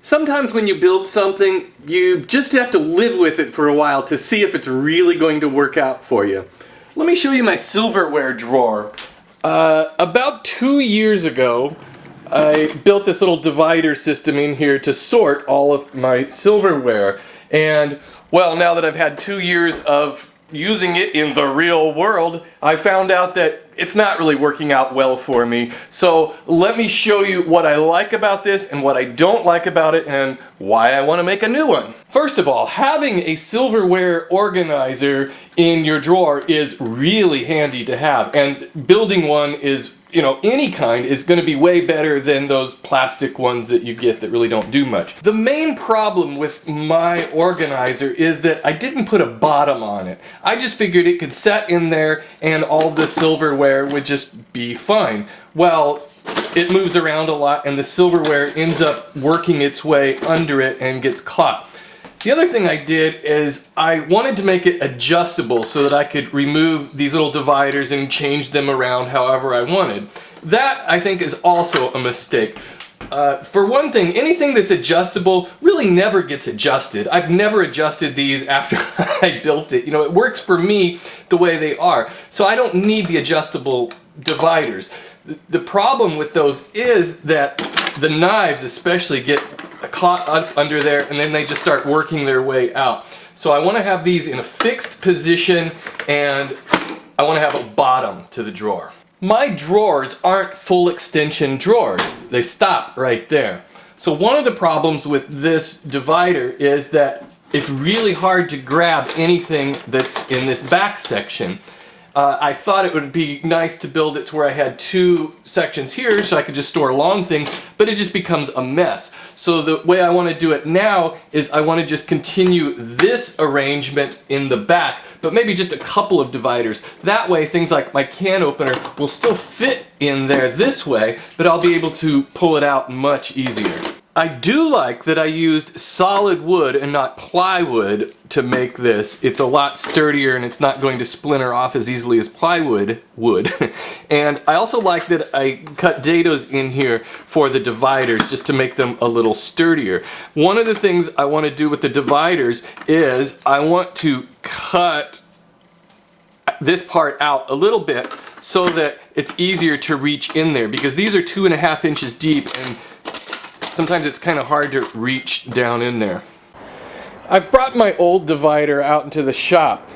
Sometimes when you build something, you just have to live with it for a while to see if it's really going to work out for you. Let me show you my silverware drawer. About 2 years ago, I built this little divider system in here to sort all of my silverware. And, well, now that I've had 2 years of using it in the real world, I found out that it's not really working out well for me. So let me show you what I like about this and what I don't like about it and why I want to make a new one. First of all, having a silverware organizer in your drawer is really handy to have, and building one is, any kind is going to be way better than those plastic ones that you get that really don't do much. The main problem with my organizer is that I didn't put a bottom on it. I just figured it could set in there and all the silverware would just be fine. Well, it moves around a lot and the silverware ends up working its way under it and gets caught. The other thing I did is I wanted to make it adjustable so that I could remove these little dividers and change them around however I wanted. That, I think, is also a mistake. For one thing, anything that's adjustable really never gets adjusted. I've never adjusted these after I built it. It works for me the way they are. So I don't need the adjustable dividers. The problem with those is that the knives especially get caught up under there and then they just start working their way out. So I want to have these in a fixed position and I want to have a bottom to the drawer. My drawers aren't full extension drawers. They stop right there. So one of the problems with this divider is that it's really hard to grab anything that's in this back section. I thought it would be nice to build it to where I had two sections here so I could just store long things, but it just becomes a mess. So the way I want to do it now is I want to just continue this arrangement in the back, but maybe just a couple of dividers. That way things like my can opener will still fit in there this way, but I'll be able to pull it out much easier. I do like that I used solid wood and not plywood to make this. It's a lot sturdier and it's not going to splinter off as easily as plywood would. And I also like that I cut dados in here for the dividers just to make them a little sturdier. One of the things I want to do with the dividers is I want to cut this part out a little bit so that it's easier to reach in there, because these are 2.5 inches deep and sometimes it's kind of hard to reach down in there. I've brought my old divider out into the shop.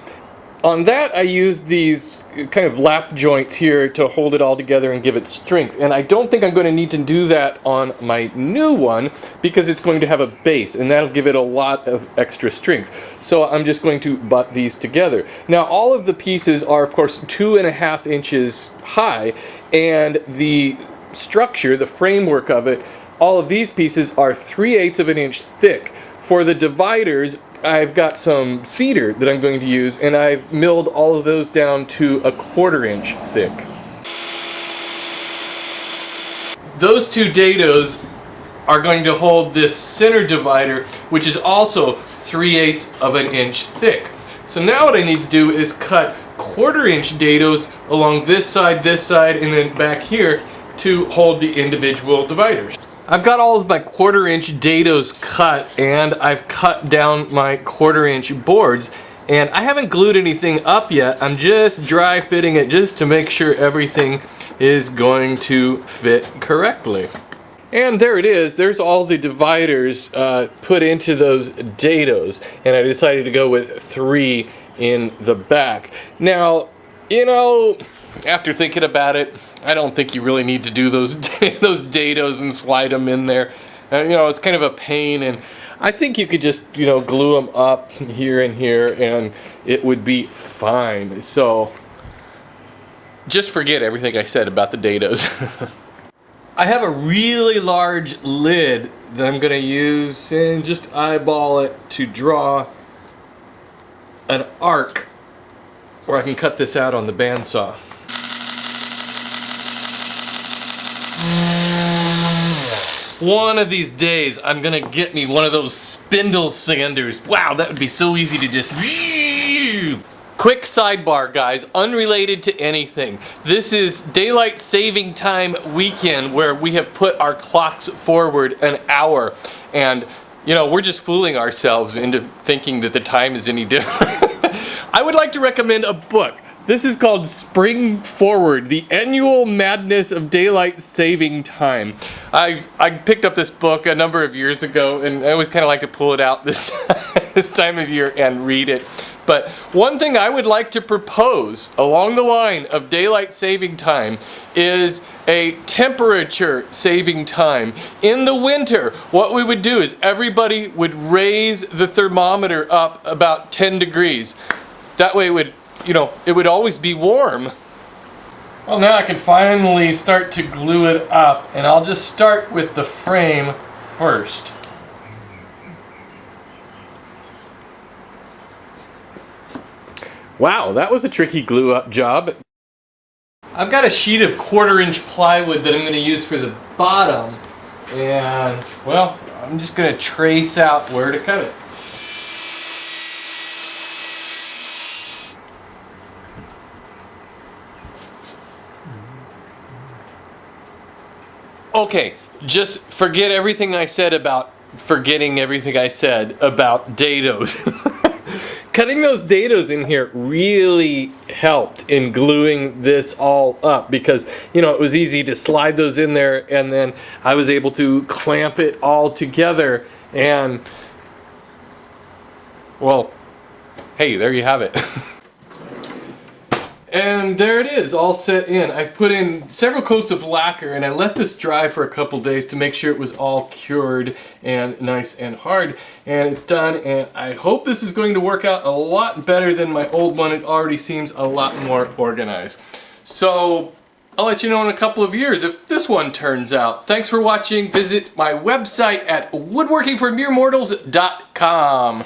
On that I used these kind of lap joints here to hold it all together and give it strength. And I don't think I'm going to need to do that on my new one because it's going to have a base and that'll give it a lot of extra strength. So I'm just going to butt these together. Now all of the pieces are of course 2.5 inches high, and the structure, the framework of it, all of these pieces are 3/8 of an inch thick. For the dividers, I've got some cedar that I'm going to use, and I've milled all of those down to 1/4 inch thick. Those two dados are going to hold this center divider, which is also 3/8 of an inch thick. So now what I need to do is cut 1/4 inch dados along this side, and then back here to hold the individual dividers. I've got all of my 1/4 inch dados cut, and I've cut down my 1/4 inch boards, and I haven't glued anything up yet. I'm just dry fitting it just to make sure everything is going to fit correctly. And there it is. There's all the dividers put into those dados, and I decided to go with 3 in the back. Now, after thinking about it, I don't think you really need to do those dados and slide them in there. It's kind of a pain, and I think you could just, glue them up here and here, and it would be fine. So, just forget everything I said about the dados. I have a really large lid that I'm going to use and just eyeball it to draw an arc where I can cut this out on the bandsaw. One of these days, I'm gonna get me one of those spindle sanders. Wow, that would be so easy to just... Quick sidebar, guys, unrelated to anything. This is daylight saving time weekend where we have put our clocks forward an hour. And you know, we're just fooling ourselves into thinking that the time is any different. I would like to recommend a book. This is called Spring Forward, The Annual Madness of Daylight Saving Time. I picked up this book a number of years ago, and I always kind of like to pull it out this time of year and read it. But one thing I would like to propose along the line of daylight saving time is a temperature saving time. In the winter, what we would do is everybody would raise the thermometer up about 10 degrees. That way it would always be warm. Well, now I can finally start to glue it up, and I'll just start with the frame first. Wow, that was a tricky glue up job. I've got a sheet of 1/4-inch plywood that I'm going to use for the bottom, and well, I'm just going to trace out where to cut it. Okay, just forget everything I said about forgetting everything I said about dados. Cutting those dados in here really helped in gluing this all up because, you know, it was easy to slide those in there, and then I was able to clamp it all together, and well, hey, there you have it. And there it is, all set in. I've put in several coats of lacquer, and I let this dry for a couple days to make sure it was all cured and nice and hard. And it's done, and I hope this is going to work out a lot better than my old one. It already seems a lot more organized. So I'll let you know in a couple of years if this one turns out. Thanks for watching. Visit my website at woodworkingformeremortals.com.